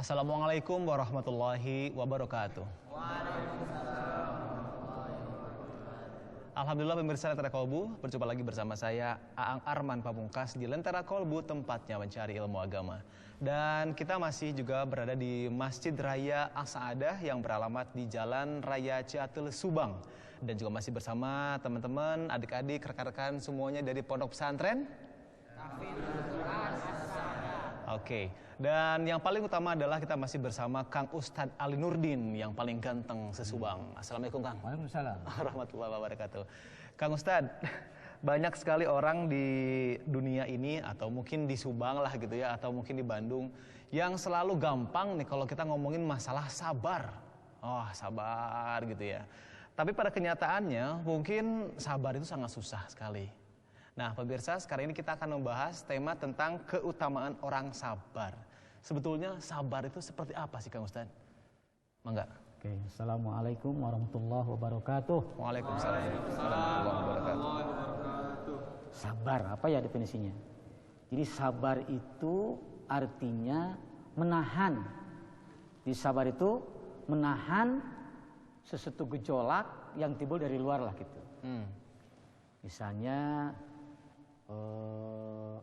Assalamualaikum warahmatullahi wabarakatuh. Alhamdulillah pemirsa Lentera Kolbu, berjumpa lagi bersama saya Aang Arman Pamungkas di Lentera Kolbu, tempatnya mencari ilmu agama. Dan kita masih juga berada di Masjid Raya As-Saadah yang beralamat di Jalan Raya Ciatul Subang. Dan juga masih bersama teman-teman, adik-adik, rekan-rekan semuanya dari Pondok Pesantren Oke, dan yang paling utama adalah kita masih bersama Kang Ustadz Ali Nurdin yang paling ganteng se-Subang. Assalamualaikum Kang. Waalaikumsalam Warahmatullahi wabarakatuh. Kang Ustadz, banyak sekali orang di dunia ini atau mungkin di Subang lah gitu ya, atau mungkin di Bandung yang selalu gampang nih kalau kita ngomongin masalah sabar. Oh, sabar gitu ya. Tapi pada kenyataannya mungkin sabar itu sangat susah sekali. Nah pemirsa, sekarang ini kita akan membahas tema tentang keutamaan orang sabar. Sebetulnya sabar itu seperti apa sih Kang Ustadz? Mangga. Oke, Assalamualaikum warahmatullahi wabarakatuh. Waalaikumsalam warahmatullahi wabarakatuh. Sabar, apa ya definisinya? Jadi sabar itu artinya menahan. Di sabar itu menahan sesuatu gejolak yang timbul dari luar lah gitu. Misalnya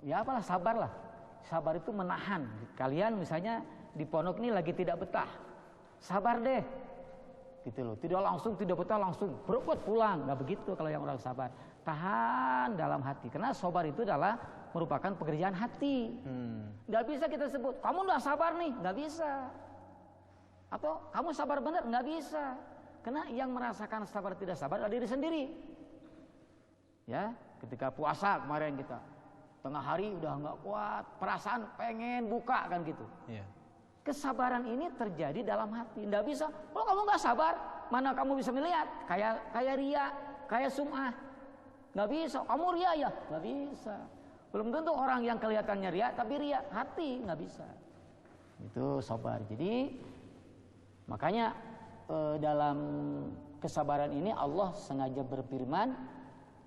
ya apalah, sabar lah. Sabar itu menahan. Kalian misalnya di pondok ini lagi tidak betah, sabar deh gitu loh. Tidak langsung tidak betah langsung berebut pulang, nggak begitu kalau yang orang sabar. Tahan dalam hati, karena sabar itu adalah merupakan pekerjaan hati. Nggak bisa kita sebut kamu udah sabar nih, nggak bisa. Atau kamu sabar bener, nggak bisa. Karena yang merasakan sabar tidak sabar adalah diri sendiri. Ya, ketika puasa kemarin kita tengah hari udah nggak kuat, perasaan pengen buka kan gitu. Yeah. Kesabaran ini terjadi dalam hati. Nggak bisa. Kalau kamu nggak sabar, mana kamu bisa melihat? Kayak ria, kayak sum'ah. Nggak bisa. Kamu ria ya? Nggak bisa. Belum tentu orang yang kelihatannya ria, tapi ria hati nggak bisa. Itu sabar. Jadi makanya dalam kesabaran ini Allah sengaja berfirman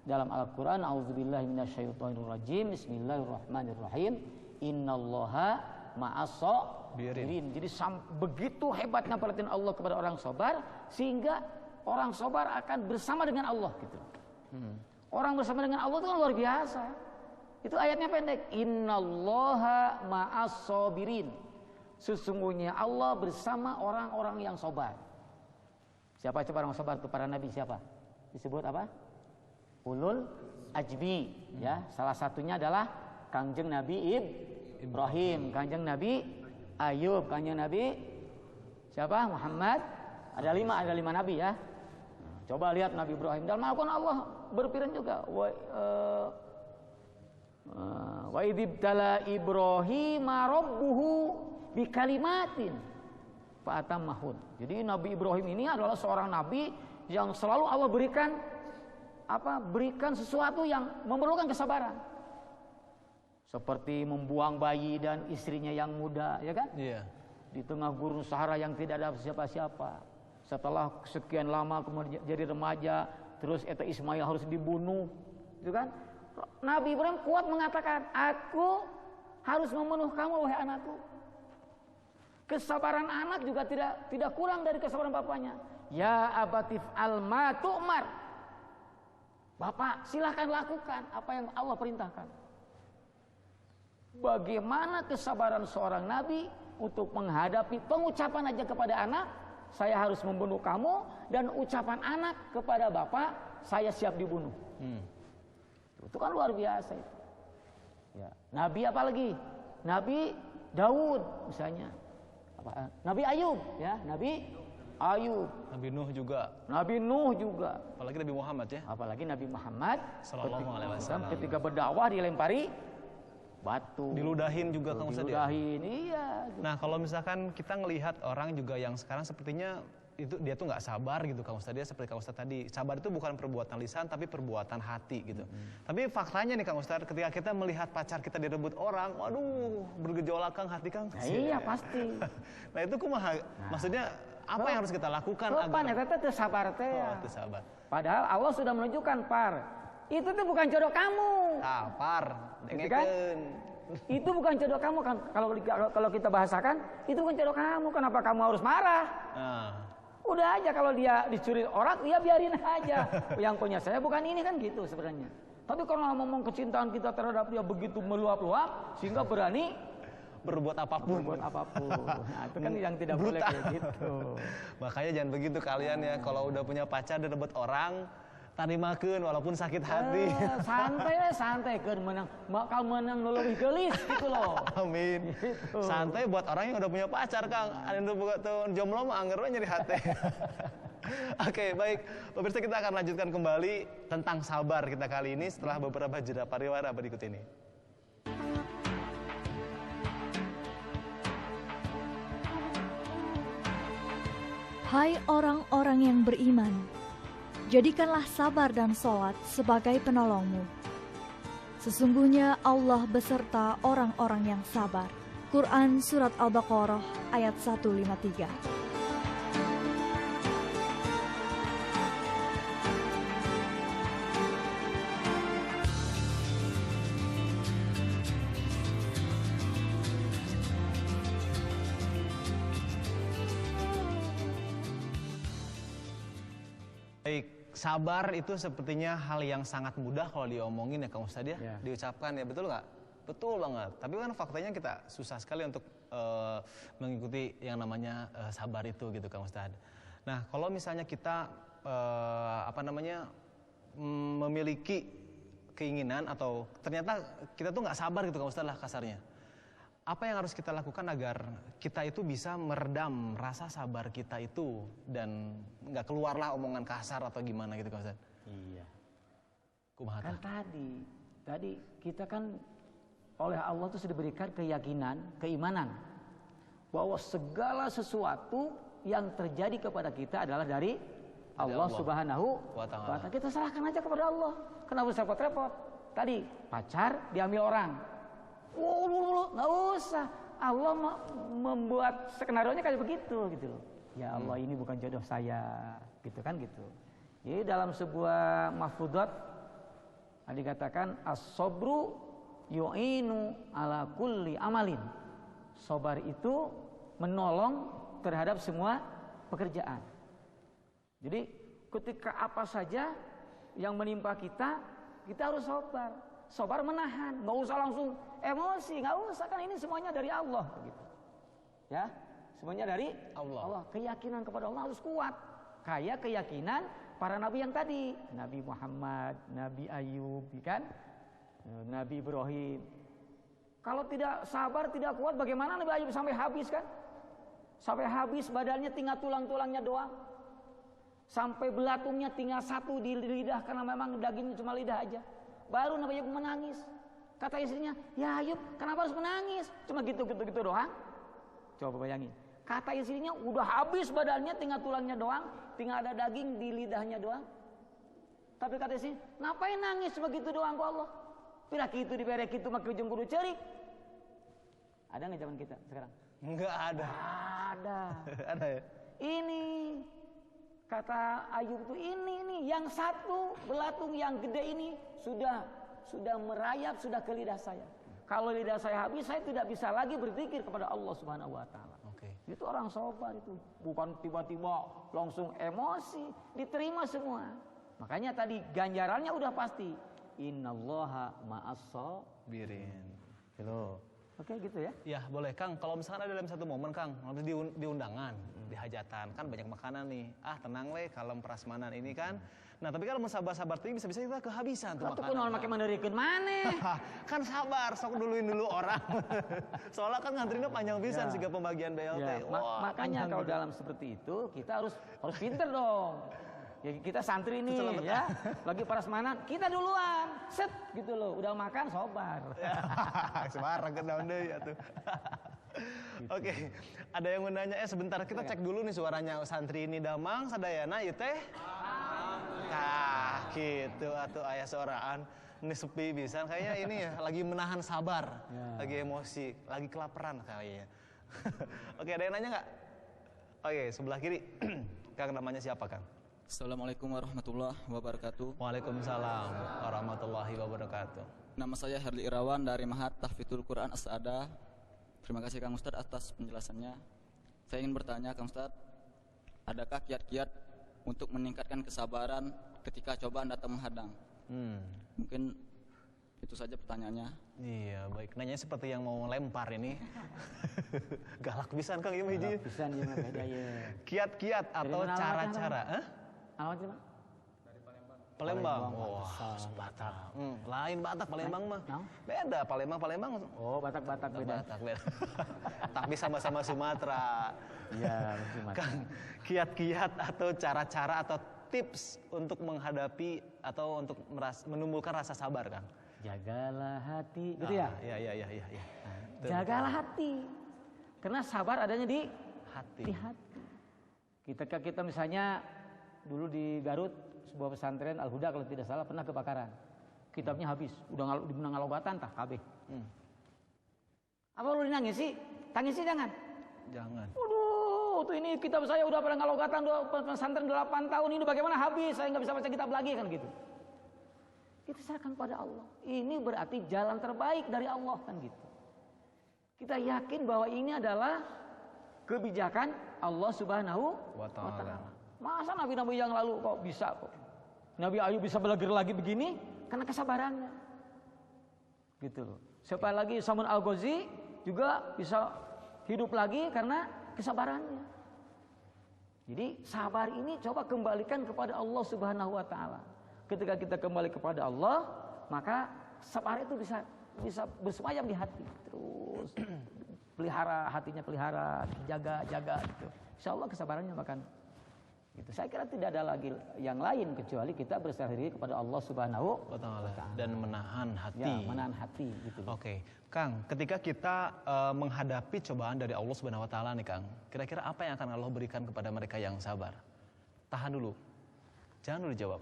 dalam Al-Quran, A'udzubillahi minasyaitonirrajim, Bismillahirrahmanirrahim, Innallaha ma'as-sabirin. Jadi begitu hebatnya perhatian Allah kepada orang sabar, sehingga orang sabar akan bersama dengan Allah gitu. Orang bersama dengan Allah itu kan luar biasa. Itu ayatnya pendek, Innallaha ma'as-sabirin. Sesungguhnya Allah bersama orang-orang yang sabar. Siapa coba orang sabar itu? Para nabi siapa? Disebut apa? Ulul Ajmi, ya. Salah satunya adalah Kangjeng Nabi Ibrahim, Kangjeng Nabi Ayub, Kangjeng Nabi siapa? Muhammad. Ada lima nabi ya. Coba lihat Nabi Ibrahim. Dalam Al-Quran Allah berfirman juga, wa idzibtala Ibrahima rabbuhu bikalimatin fa'atammahun. Jadi Nabi Ibrahim ini adalah seorang nabi yang selalu Allah berikan sesuatu yang memerlukan kesabaran. Seperti membuang bayi dan istrinya yang muda, ya kan? Iya. Di tengah gurun Sahara yang tidak ada siapa-siapa. Setelah sekian lama kemudian jadi remaja, terus eta Ismail harus dibunuh, itu kan? Nabi Ibrahim kuat mengatakan, aku harus membunuh kamu wahai anakku. Kesabaran anak juga tidak kurang dari kesabaran bapaknya. Ya abatif al-ma tu'mar. Bapak, silahkan lakukan apa yang Allah perintahkan. Bagaimana kesabaran seorang nabi untuk menghadapi pengucapan aja kepada anak, saya harus membunuh kamu, dan ucapan anak kepada bapak, saya siap dibunuh. Itu kan luar biasa itu. Ya. Nabi apa lagi? Nabi Daud misalnya. Nabi Ayub, ya, Nabi Ayub. Nabi Nuh juga. Nabi Nuh juga. Apalagi Nabi Muhammad ya. Apalagi Nabi Muhammad Sallallahu alaihi wasallam. Ketika berdakwah dilempari batu. Diludahin juga Kang Ustadz. Diludahin, iya. Nah kalau misalkan kita ngelihat orang juga yang sekarang sepertinya itu dia tuh nggak sabar gitu Kang Ustadz. Dia seperti Kang Ustadz tadi. Sabar itu bukan perbuatan lisan tapi perbuatan hati gitu. Tapi faktanya nih Kang Ustadz, ketika kita melihat pacar kita direbut orang, waduh bergejolak Kang hati Kang. Nah, iya pasti. Nah itu kumaha? Maksudnya apa yang harus kita lakukan agar itu sabar teh? Itu sabar. Padahal Allah sudah menunjukkan itu tuh bukan jodoh kamu. Par, gitu kan? Itu bukan jodoh kamu kan. Kalau kita bahasakan, itu bukan jodoh kamu. Kenapa kamu harus marah? Udah aja kalau dia dicuri orang, ya biarin aja. Yang punya saya bukan ini kan gitu sebenarnya. Tapi kalau ngomong kecintaan kita terhadap dia begitu meluap-luap, sehingga berani berbuat apapun. Nah, itu kan yang tidak boleh kayak gitu. Makanya jangan begitu kalian ya. Kalau udah punya pacar dan dapat orang, tarimakeun walaupun sakit hati. Santai kan menang. Bakal menang lebih gelis gitu loh. Amin. Gitu. Santai buat orang yang udah punya pacar, Kang. Ada yang udah jomblo mah anger we nyeri hati. Oke, baik. Pemirsa, kita akan lanjutkan kembali tentang sabar kita kali ini setelah beberapa jeda pariwara berikut ini. Hai orang-orang yang beriman, jadikanlah sabar dan sholat sebagai penolongmu. Sesungguhnya Allah beserta orang-orang yang sabar. Quran Surat Al-Baqarah ayat 153. Baik, sabar itu sepertinya hal yang sangat mudah kalau diomongin ya Kang Ustadz ya, diucapkan ya, betul nggak? Betul banget. Tapi kan faktanya kita susah sekali untuk mengikuti yang namanya sabar itu gitu Kang Ustadz. Nah, kalau misalnya kita memiliki keinginan atau ternyata kita tuh nggak sabar gitu Kang Ustadz lah kasarnya. Apa yang harus kita lakukan agar kita itu bisa meredam rasa sabar kita itu dan nggak keluarlah omongan kasar atau gimana gitu Kang Ustaz? Iya. Kumaha Kan tadi kita kan oleh Allah itu sudah diberikan keyakinan, keimanan bahwa segala sesuatu yang terjadi kepada kita adalah dari Allah Subhanahu wa Ta'ala. Kita serahkan aja kepada Allah. Kenapa usah repot-repot? Tadi pacar diambil orang. Nggak usah. Allah membuat skenario-nya kayak begitu gitu loh. Ya Allah, ini bukan jodoh saya, gitu kan gitu. Jadi dalam sebuah mahfudzat dikatakan as-sabru yu'inu ala kulli amalin. Sabar itu menolong terhadap semua pekerjaan. Jadi ketika apa saja yang menimpa kita harus sabar. Sabar menahan, nggak usah langsung emosi, nggak usah, kan ini semuanya dari Allah begitu. Ya, semuanya dari Allah. Keyakinan kepada Allah harus kuat. Kayak keyakinan para nabi yang tadi, Nabi Muhammad, Nabi Ayub, kan? Nabi Ibrahim. Kalau tidak sabar, tidak kuat, bagaimana Nabi Ayub sampai habis kan? Sampai habis badannya tinggal tulang-tulangnya doang. Sampai belatungnya tinggal satu di lidah karena memang dagingnya cuma lidah aja. Baru Nabi Ayub menangis. Kata istrinya, ya Ayub, kenapa harus menangis? Cuma gitu doang. Coba bayangin. Kata istrinya, udah habis badannya, tinggal tulangnya doang, tinggal ada daging di lidahnya doang. Tapi kata istrinya, ngapain nangis cuma gitu doang kok Allah? Pirak itu diberek itu makin ujung kudu cerik. Ada nggak zaman kita sekarang? Enggak ada. Ada. Ada ya? Ini kata Ayub tuh ini yang satu belatung yang gede ini sudah merayap sudah ke lidah saya. Kalau lidah saya habis, saya tidak bisa lagi berpikir kepada Allah Subhanahu wa Ta'ala. Itu orang sabar itu, bukan tiba-tiba langsung emosi, diterima semua. Makanya tadi ganjarannya udah pasti. Innallaha ma'as-sabirin. Gitu. Oke gitu ya? Ya boleh Kang, kalau misalkan ada dalam satu momen Kang, nanti di undangan, di hajatan, kan banyak makanan nih. Tenang le, kalem prasmanan ini kan. Nah tapi kalau mau sabar-sabar tuh bisa-bisa kita kehabisan tuh makanan. Kau tuh makin menderikeun maneh. Kan sabar, sok duluin dulu orang. Soalnya kan ngantrinya panjang pisan sehingga pembagian BLT. Makanya kalau dalam seperti itu kita harus pinter dong. Ya kita santri nih ya, lagi prasmanan, kita duluan, set gitu loh, udah makan sobar. Sebarang ke daun deui atuh. Oke, ada yang mau nanya, sebentar kita cek dulu nih suaranya santri ini damang sadayana ieu teh. Tah, gitu atuh aya suaraan. Ini sepi pisan kayaknya ini ya lagi menahan sabar, lagi emosi, lagi kelaparan kayaknya. Oke, ada yang nanya enggak? Oke, sebelah kiri. Kang namanya siapa, Kang? Assalamualaikum warahmatullahi wabarakatuh. Waalaikumsalam warahmatullahi wabarakatuh. Nama saya Herli Irawan dari Mahat Tahfidzul Quran As-Sa'adah. Terima kasih Kang Ustadz atas penjelasannya. Saya ingin bertanya Kang Ustadz, adakah kiat-kiat untuk meningkatkan kesabaran ketika cobaan datang menghadang? Mungkin itu saja pertanyaannya. Iya, baik. Nanya seperti yang mau lempar ini. Galak pisan Kang ieu mah hiji. Bisa nih mah beda ya. Kiat-kiat atau Dari mana cara-cara, Alamat mana? Palembang. Palembang, Wah, pantesan. Batak. Lain Batak Palembang mah. Naon? Beda Palembang. Oh, Batak-Batak beda. Batak beda. Tapi sama-sama Sumatera. Iya, Sumatera. Kang, kiat-kiat atau cara-cara atau tips untuk menghadapi atau untuk menumbuhkan rasa sabar, Kang. Jagalah hati, gitu ya? Iya. Jagalah hati. Karena sabar adanya di Hati. hati. Kita misalnya dulu di Garut sebuah pesantren Al-Huda kalau tidak salah pernah kebakaran. Kitabnya habis, udah di ngalogatan tah kabeh. Apa lu nangis sih? Tangisi jangan. Jangan. Waduh, tuh ini kitab saya udah pada ngalogatan pesantren 8 tahun ini bagaimana habis? Saya nggak bisa baca kitab lagi kan gitu. Kita serahkan pada Allah. Ini berarti jalan terbaik dari Allah kan gitu. Kita yakin bahwa ini adalah kebijakan Allah Subhanahu wa Ta'ala. Masa nabi-nabi yang lalu kok bisa kok? Nabi Ayub bisa belajar lagi begini karena kesabarannya. Gitu loh. Siapa lagi Samun Al-Ghazi juga bisa hidup lagi karena kesabarannya. Jadi sabar ini coba kembalikan kepada Allah Subhanahu wa Ta'ala. Ketika kita kembali kepada Allah, maka sabar itu bisa bersemayam di hati. Terus pelihara hatinya, jaga gitu. Insya Allah kesabarannya akan gitu. Saya kira tidak ada lagi yang lain kecuali kita berserah diri kepada Allah Subhanahu wa Ta'ala Dan menahan hati. Ya, menahan hati gitu. Oke, Kang, ketika kita menghadapi cobaan dari Allah Subhanahu wa Ta'ala nih, Kang, kira-kira apa yang akan Allah berikan kepada mereka yang sabar? Tahan dulu. Jangan dulu jawab.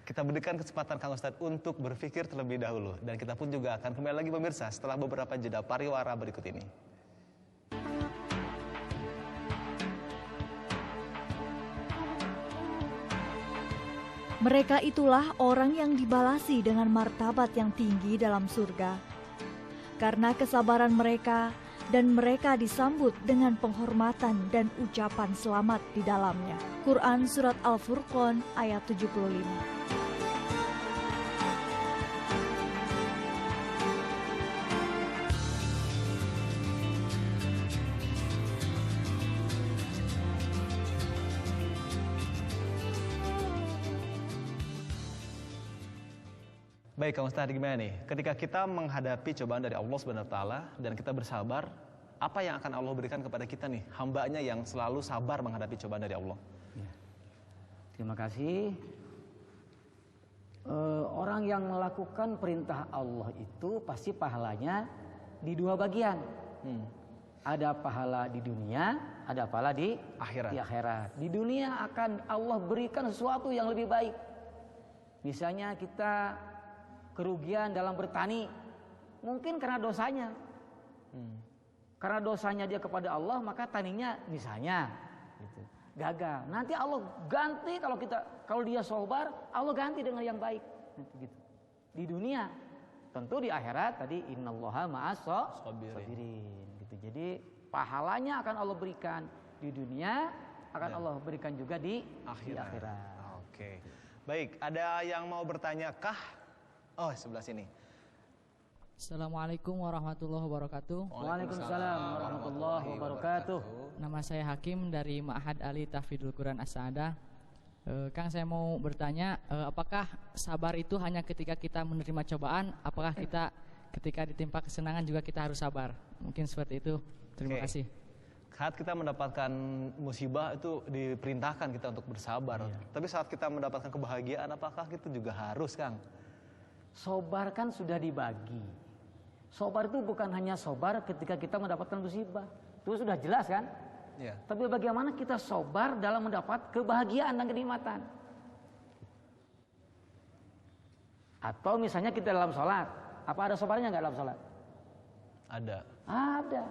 Kita berikan kesempatan Kang Ustadz untuk berpikir terlebih dahulu. Dan kita pun juga akan kembali lagi pemirsa setelah beberapa jeda pariwara berikut ini. Mereka itulah orang yang dibalasi dengan martabat yang tinggi dalam surga. Karena kesabaran mereka, dan mereka disambut dengan penghormatan dan ucapan selamat di dalamnya. Quran Surat Al-Furqan ayat 75. Baik, Kang Ustadz, gimana nih? Ketika kita menghadapi cobaan dari Allah Subhanahu wa Ta'ala dan kita bersabar, apa yang akan Allah berikan kepada kita nih, hambanya yang selalu sabar menghadapi cobaan dari Allah? Ya. Terima kasih. Orang yang melakukan perintah Allah itu pasti pahalanya di dua bagian. Ada pahala di dunia, ada pahala di akhirat. Di dunia akan Allah berikan sesuatu yang lebih baik. Misalnya kita kerugian dalam bertani, mungkin karena dosanya. Karena dosanya dia kepada Allah, maka taninya misalnya gitu, gagal. Nanti Allah ganti kalau dia sabar, Allah ganti dengan yang baik. Gitu. Di dunia, tentu di akhirat tadi innallaha ma'as sabirin. Gitu. Jadi pahalanya akan Allah berikan di dunia, akan Allah berikan juga di akhirat. Oke. Baik, ada yang mau bertanya kah? Oh, sebelah sini. Assalamualaikum warahmatullahi wabarakatuh. Waalaikumsalam warahmatullahi wabarakatuh. Nama saya Hakim dari Ma'had Ali Tahfidzul Quran As-Sa'adah. Kang, saya mau bertanya, apakah sabar itu hanya ketika kita menerima cobaan? Apakah kita ketika ditimpa kesenangan juga kita harus sabar? Mungkin seperti itu. Terima kasih. Saat kita mendapatkan musibah itu diperintahkan kita untuk bersabar. Tapi saat kita mendapatkan kebahagiaan, apakah itu juga harus, Kang? Sobar kan sudah dibagi. Sobar itu bukan hanya sobar ketika kita mendapatkan musibah. Itu sudah jelas kan? Ya. Tapi bagaimana kita sobar dalam mendapat kebahagiaan dan kenikmatan? Atau misalnya kita dalam sholat. Apa ada sobarnya nggak dalam sholat? Ada. Ada.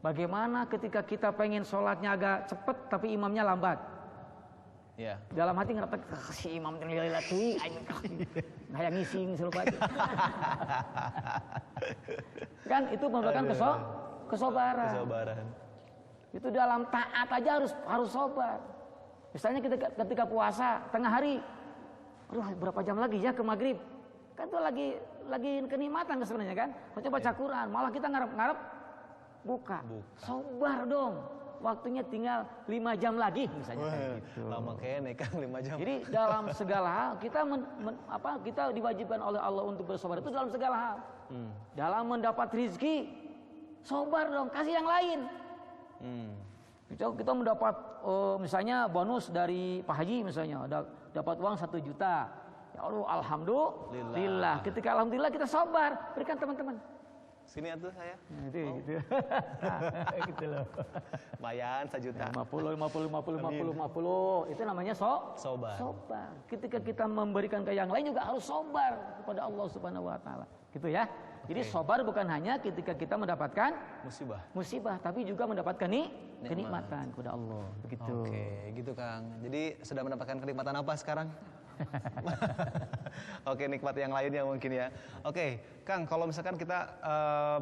Bagaimana ketika kita pengen sholatnya agak cepat tapi imamnya lambat? Iya. Dalam hati ngerti si imam lila teuing aing kayak ngising selupa. Kan itu merupakan kesobaran. Kesabaran. Itu dalam taat aja harus sabar. Misalnya kita ketika puasa tengah hari, aduh berapa jam lagi ya ke maghrib? Kan itu lagi kenikmatan sebenarnya kan. Coba baca Quran, malah kita ngarep buka. Sabar dong. Waktunya tinggal 5 jam lagi misalnya kayak gitu. Lama kayaknya Kang 5 jam. Jadi dalam segala hal kita kita diwajibkan oleh Allah untuk bersabar itu dalam segala hal. Dalam mendapat rezeki, sabar dong, kasih yang lain. Kita mendapat misalnya bonus dari Pak Haji misalnya, dapat uang 1 juta. Ya Allah, alhamdulillah. Ketika alhamdulillah kita sabar, berikan teman-teman. Sini atuh saya. Nah, itu gitu. Gitu loh. Bayan 1 juta. 50. Itu namanya Sobar. Sobar. Ketika kita memberikan ke yang lain juga harus sobar kepada Allah Subhanahu wa taala. Gitu ya. Jadi sobar bukan hanya ketika kita mendapatkan musibah, tapi juga mendapatkan kenikmatan kepada Allah. Begitu. Oke, gitu Kang. Jadi sudah mendapatkan kenikmatan apa sekarang? Oke, nikmat yang lainnya mungkin ya. Oke, Kang, kalau misalkan kita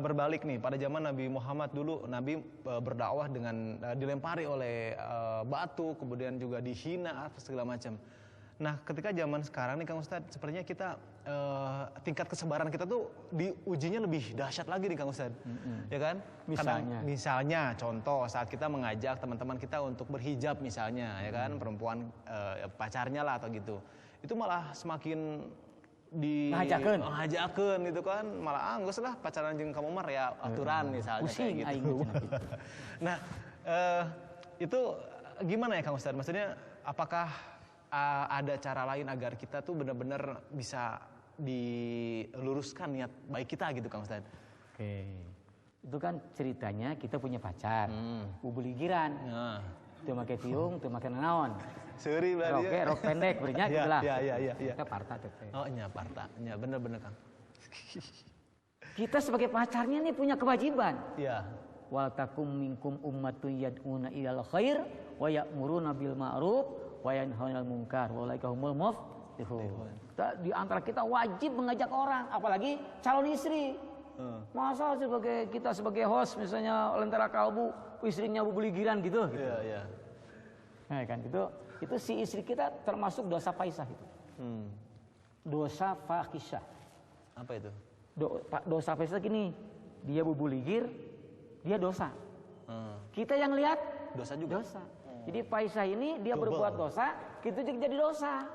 berbalik nih pada zaman Nabi Muhammad dulu, Nabi berdakwah dengan dilempari oleh batu, kemudian juga dihina segala macam. Nah, ketika zaman sekarang nih Kang Ustadz, sepertinya kita tingkat kesabaran kita tuh diujinya lebih dahsyat lagi nih Kang Ustadz, ya kan? Misalnya contoh saat kita mengajak teman-teman kita untuk berhijab misalnya, ya kan, perempuan pacarnya lah atau gitu, itu malah semakin ngajakeun gitu kan, malah geus lah pacaran jeung kamu mah ya aturan misalnya kayak gitu. Nah, itu gimana ya Kang Ustadz? Maksudnya apakah ada cara lain agar kita tuh benar-benar bisa diluruskan niat baik kita gitu Kang Ustadz? Oke. Itu kan ceritanya kita punya pacar, bubuligiran. Teu make tiung, teu make naon. Seuri berarti. Oke, rok pendek berinya gitu lah. Iya. Kita parta teteh. Oh, nya parta. Nya bener Kang. Kita sebagai pacarnya nih punya kewajiban. Iya. Wal takum minkum ummatun yad'una ilal khair wa ya'muruna bil ma'ruf wa yanhauna 'anil munkar wa ulaika humul muflihun. Di antara kita wajib mengajak orang, apalagi calon istri. Masa kita sebagai host misalnya lentera kalbu, istrinya bubuligiran gitu. Iya. Nah, kan itu si istri kita termasuk dosa fahisyah itu. Dosa fahisyah. Apa itu? Dosa fahisyah gini, dia bubuligir, dia dosa. Kita yang lihat dosa juga. Dosa. Jadi fahisyah ini dia berbuat dosa, kita juga jadi dosa.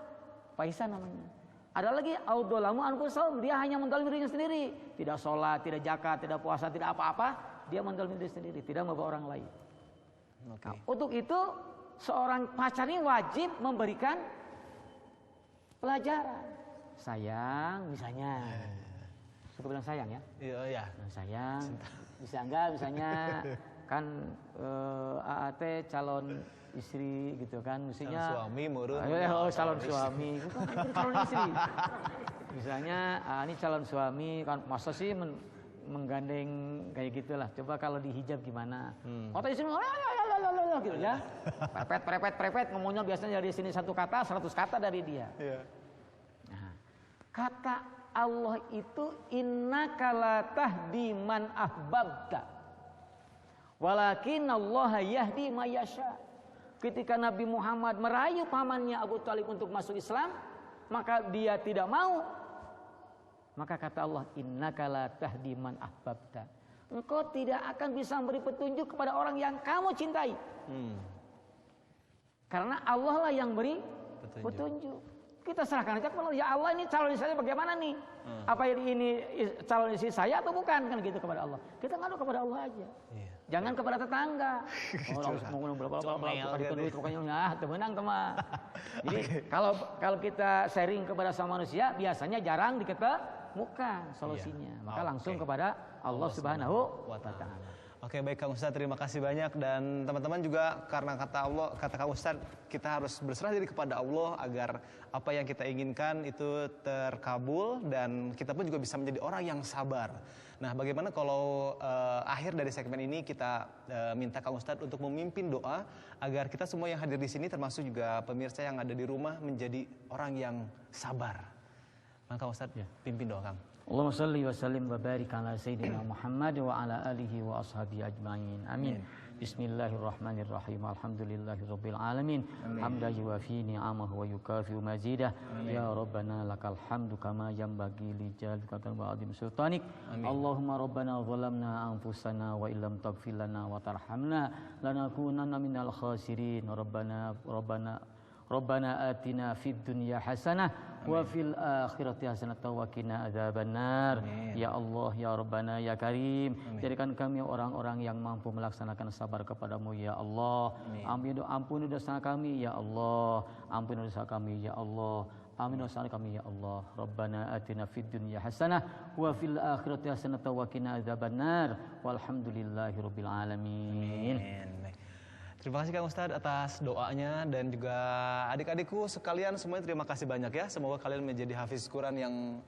Fahisyah namanya. Ada lagi audolamu anfusahum, dia hanya mendolimi dirinya sendiri, tidak sholat, tidak zakat, tidak puasa, tidak apa-apa, dia mendolimi diri sendiri, tidak membawa orang lain. Nah, untuk itu seorang pacar ini wajib memberikan pelajaran. Sayang, misalnya, suka bilang sayang ya? Iya. Nah, sayang, bisa enggak misalnya kan AAT calon istri gitu kan, mestinya calon suami murun. Calon suami, bukan calon istri. Misalnya ini calon suami kan, masa sih menggandeng kayak gitulah. Coba kalau dihijab gimana? Kata istri gitu ya. Prepet ngomongnya biasanya dari sini 1 kata, 100 kata dari dia. Iya. Nah, kata Allah itu innaka la tahdi man ahbabta. Walakin Allah yahdi may yasha. Ketika Nabi Muhammad merayu pamannya Abu Thalib untuk masuk Islam, maka dia tidak mau. Maka kata Allah, innaka la tahdi man ahbabta. Engkau tidak akan bisa memberi petunjuk kepada orang yang kamu cintai. Karena Allah lah yang beri petunjuk. Kita serahkan aja kepada Allah. Ya Allah, ini calon istri saya bagaimana nih? Apa ini calon istri saya atau bukan? Kan gitu kepada Allah. Kita ngadu kepada Allah aja. Iya. Jangan kepada tetangga. Mau berapa duit pokoknya temenang teman. Jadi kalau kita sharing kepada sama manusia biasanya jarang diketemukan solusinya. Maka langsung kepada Allah Subhanahu wa taala. Oke, baik Kang Ustadz, terima kasih banyak, dan teman-teman juga karena kata Kang Ustadz, kita harus berserah diri kepada Allah agar apa yang kita inginkan itu terkabul dan kita pun juga bisa menjadi orang yang sabar. Nah, bagaimana kalau akhir dari segmen ini kita minta Kang Ustadz untuk memimpin doa agar kita semua yang hadir di sini termasuk juga pemirsa yang ada di rumah menjadi orang yang sabar. Maka Kang Ustadz pimpin doa Kang. Allahumma salli wa sallim wa barik ala sayyidina Muhammad wa ala alihi wa ashabihi ajma'in. Amin. Bismillahirrahmanirrahim. Alhamdulillahirabbil alamin. Hamdan yuwafi ni'amahu wa yukafi mazidah. Ya Rabbana lakal hamdu kama yanbaghi li jalalika wa azim sultanik. Allahumma rabbana zalamna anfusana wa illam taghfir lana wa tarhamna lanakunanna minal khasirin. Rabbana atina fid dunya hasanah wa fil akhirati hasanah wa qina adzabannar. Ya Allah, ya Rabbana, ya Karim, jadikan kami orang-orang yang mampu melaksanakan sabar kepadamu ya Allah. Ampuni dosa kami ya Allah. Ampuni dosa kami ya Allah. Amin dosa kami ya Allah. Rabbana atina fid dunya hasanah wa fil akhirati hasanah wa qina adzabannar. Walhamdulillahirabbil alamin. Terima kasih Kang Ustadz atas doanya dan juga adik-adikku sekalian semuanya terima kasih banyak ya. Semoga kalian menjadi hafiz Quran yang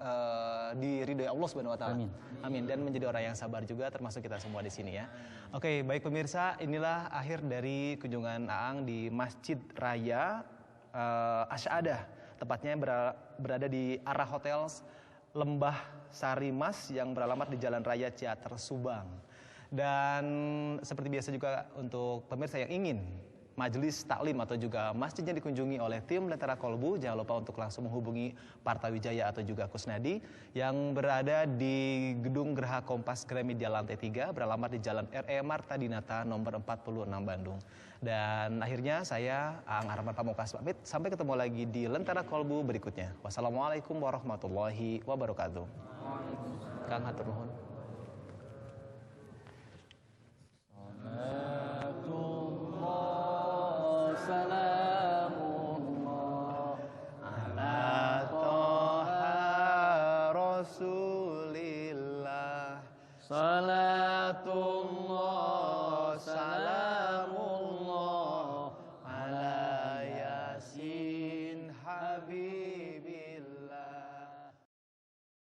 diridhoi Allah Subhanahu wa taala. Amin. Amin, dan menjadi orang yang sabar juga termasuk kita semua di sini ya. Oke, baik pemirsa, inilah akhir dari kunjungan Aang di Masjid Raya Asyadah. Tepatnya berada di arah Hotel Lembah Sari Mas yang beralamat di Jalan Raya Ciater Subang. Dan seperti biasa juga untuk pemirsa yang ingin majelis taklim atau juga masjidnya dikunjungi oleh tim Lentera Kolbu, jangan lupa untuk langsung menghubungi Partawijaya atau juga Kusnadi yang berada di Gedung Geraha Kompas Gramedia lantai 3 beralamat di Jalan R.E. Marta Dinata nomor 46 Bandung. Dan akhirnya saya Aang Arman Pamungkas pamit, sampai ketemu lagi di Lentera Kolbu berikutnya. Wassalamualaikum warahmatullahi wabarakatuh. Kang hatur nuhun. Salamullah ala toha rasulillah. Salam